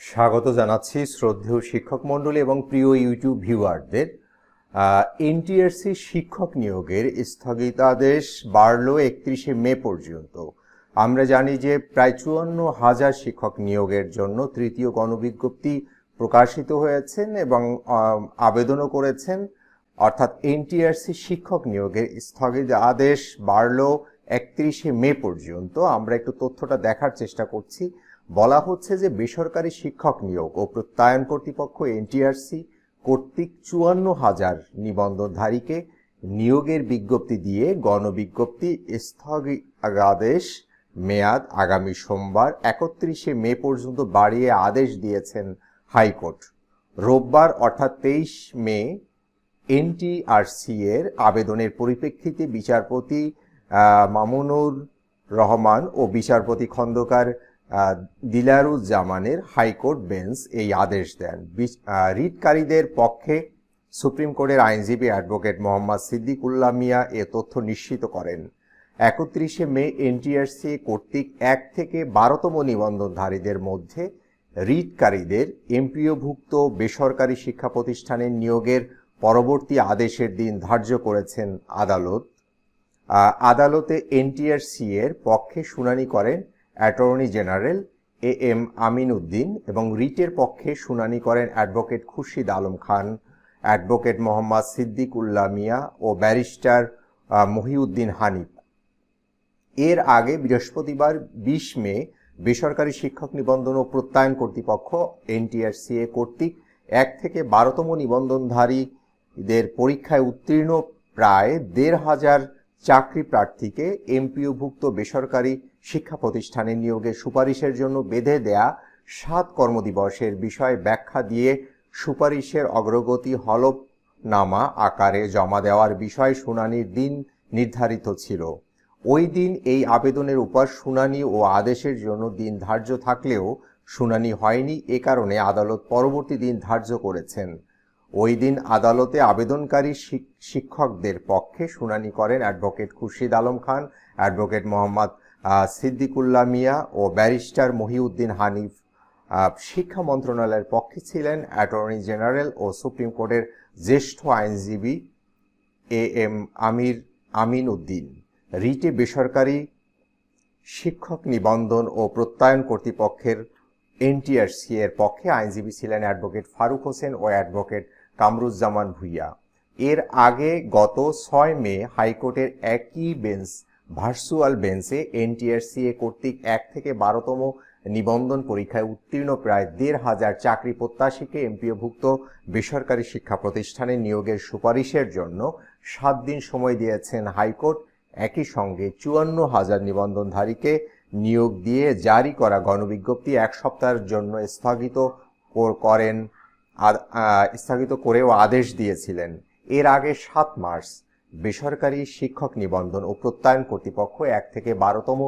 স্বাগত জানাচ্ছি শ্রদ্ধেয় শিক্ষক মণ্ডলী এবং প্রিয় ইউটিউব ভিউয়ারদের। এনটিআরসি শিক্ষক নিয়োগের স্থগিতাদেশ বাড়ল 31শে মে পর্যন্ত। আমরা জানি যে প্রায় 54,000 শিক্ষক নিয়োগের জন্য তৃতীয় গণবিজ্ঞপ্তি প্রকাশিত হয়েছেন এবং আবেদনও করেছেন। অর্থাৎ এনটিআরসি শিক্ষক নিয়োগের স্থগিতাদেশ বাড়ল 31শে মে পর্যন্ত। আমরা একটু তথ্যটা দেখার চেষ্টা করছি। বলা হচ্ছে যে বেসরকারি শিক্ষক নিয়োগ ও প্রত্যয়ন কর্তৃপক্ষ এনটিআরসি কর্তৃক 54,000 নিবন্ধনধারীকে নিয়োগের বিজ্ঞপ্তি দিয়ে গণবিজ্ঞপ্তি স্থগিতাদেশ মেয়াদ আগামী সোমবার 31শে মে পর্যন্ত বাড়িয়ে আদেশ দিয়েছেন হাইকোর্ট। রোববার অর্থাৎ 23 মে এনটিআরসি এর আবেদনের পরিপ্রেক্ষিতে বিচারপতি মামুনুর রহমান ও বিচারপতি খন্দকার দিলারুজ্জামানের হাইকোর্ট বেঞ্চ এই আদেশ দেন। রিটকারীদের পক্ষে সুপ্রিম কোর্টের আইনজীবী অ্যাডভোকেট মোহাম্মদ সিদ্দিকুল্লাহ মিয়া এ তথ্য নিশ্চিত করেন। 31শে মে এনটিআরসি কর্তৃক 1 থেকে 12তম নিবন্ধনধারীদের মধ্যে রিটকারীদের এমপিওভুক্ত বেসরকারি শিক্ষা প্রতিষ্ঠানের নিয়োগের পরবর্তী আদেশের দিন ধার্য করেছেন আদালত। আদালতে এনটিআরসি এর পক্ষে শুনানি করেন attorney general M Amin Uddin এবং রিটের পক্ষে শুনানি করেন অ্যাডভোকেট খুরশিদ আলম খান, অ্যাডভোকেট মোহাম্মদ সিদ্দিকুল্লাহ মিয়া ও ব্যারিস্টার মহিউদ্দিন হানিফ। এর আগে বৃহস্পতিবার 20 মে বেসরকারি শিক্ষক নিবন্ধন ও প্রত্যয়ন কর্তৃপক্ষ এনটিআরসিএ কর্তৃক 1 থেকে 12তম নিবন্ধনধারীদের পরীক্ষায় উত্তীর্ণ প্রায় 1,500 চাকরি প্রার্থীকে এমপিওভুক্ত বেসরকারি শিক্ষা প্রতিষ্ঠানে নিয়োগের সুপারিশের জন্য বেঁধে দেয়া 7 কর্মদিবসের বিষয়ে ব্যাখ্যা দিয়ে সুপারিশের অগ্রগতি হলফনামা আকারে জমা দেওয়ার বিষয়ে শুনানির দিন নির্ধারিত ছিল। ওই দিন এই আবেদনের উপর শুনানি ও আদেশের জন্য দিন ধার্য থাকলেও শুনানি হয়নি। এ কারণে আদালত পরবর্তী দিন ধার্য করেছেন। ওই দিন আদালতে আবেদনকারী শিক্ষকদের পক্ষে শুনানি করেন অ্যাডভোকেট খুরশিদ আলম খান, অ্যাডভোকেট মোহাম্মদ সিদ্দিকুল্লাহ মিয়া ও ব্যারিস্টার মহিউদ্দিন হানিফ। শিক্ষা মন্ত্রণালয়ের পক্ষে ছিলেন অ্যাটর্নি জেনারেল ও সুপ্রিম কোর্টের জ্যেষ্ঠ আইনজীবী এম আমিন উদ্দিন। রিটে বেসরকারি শিক্ষক নিবন্ধন ও প্রত্যয়ন কর্তৃপক্ষের এনটিআরসি এর পক্ষে আইনজীবী ছিলেন অ্যাডভোকেট ফারুক হোসেন ও অ্যাডভোকেট কামরুজ্জামান ভুইয়া। এর আগে গত 6 মে হাইকোর্টের একই বেঞ্চ ভার্চুয়াল বেঞ্চে এনটিআরসিএ কর্তৃক 1 থেকে 12তম নিবন্ধন পরীক্ষায় উত্তীর্ণ প্রায় 1,500 চাকরি প্রত্যাশীকে এমপিওভুক্ত বেসরকারি শিক্ষা প্রতিষ্ঠানে নিয়োগের সুপারিশের জন্য 7 দিন সময় দিয়েছেন হাইকোর্ট। একই সঙ্গে 54,000 নিবন্ধনধারীকে নিয়োগ দিয়ে জারি করা গণবিজ্ঞপ্তি 1 সপ্তাহের জন্য স্থগিত করেও আদেশ দিয়েছিলেন। এর আগে 7 মার্চ বেসরকারি শিক্ষক নিবন্ধন ও প্রত্যয়ন কর্তৃপক্ষ 1 থেকে 12তম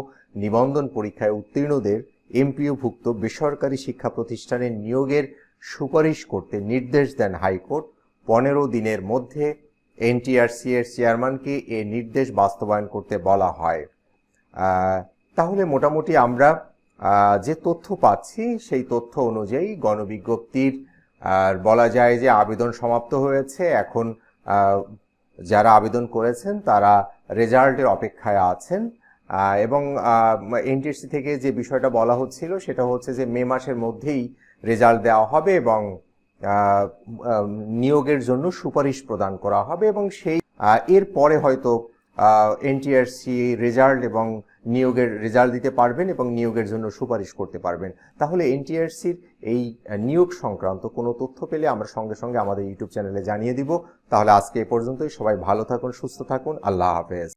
নিবন্ধন পরীক্ষায় উত্তীর্ণদের এমপিওভুক্ত বেসরকারি শিক্ষা প্রতিষ্ঠানে নিয়োগের সুপারিশ করতে নির্দেশ দেন হাইকোর্ট। 15 দিনের মধ্যে এনটিআরসি এর চেয়ারম্যানকে এ নির্দেশ বাস্তবায়ন করতে বলা হয়। তাহলে মোটামুটি আমরা যে তথ্য পাচ্ছি সেই তথ্য অনুযায়ী গণবিজ্ঞপ্তির বলা যায় যে আবেদন সমাপ্ত হয়েছে। এখন যারা আবেদন করেছেন তারা রেজাল্টের অপেক্ষায় আছেন এবং এনটিআরসি থেকে যে বিষয়টা বলা হচ্ছিল সেটা হচ্ছে যে মে মাসের মধ্যেই রেজাল্ট দেওয়া হবে এবং নিয়োগের জন্য সুপারিশ প্রদান করা হবে এবং সেই এর পরে হয়তো এনটিআরসি রেজাল্ট এবং নিয়োগের রেজাল্ট দিতে পারবেন এবং নিয়োগের জন্য সুপারিশ করতে পারবেন। তাহলে এনটিআরসির এই নিয়োগ সংক্রান্ত কোনো তথ্য পেলে আমরা সঙ্গে সঙ্গে আমাদের ইউটিউব চ্যানেলে জানিয়ে দিব। তাহলে আজকে এ পর্যন্তই। সবাই ভালো থাকুন, সুস্থ থাকুন। আল্লাহ হাফেজ।